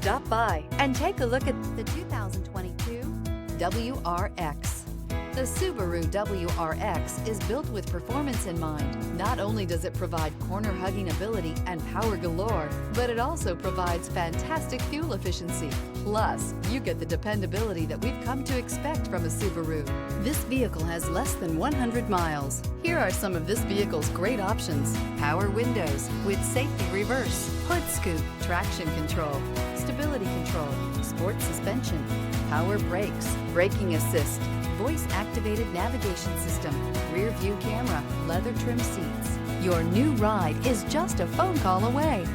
Stop by and take a look at the 2022 WRX. The Subaru WRX is built with performance in mind. Not only does it provide corner-hugging ability and power galore, but it also provides fantastic fuel efficiency. Plus, you get the dependability that we've come to expect from a Subaru. This vehicle has less than 100 miles. Here are some of this vehicle's great options: power windows with safety reverse, hood scoop, traction control, stability control, sport suspension, power brakes, braking assist, voice-activated navigation system, rear view camera, leather trim seats. Your new ride is just a phone call away.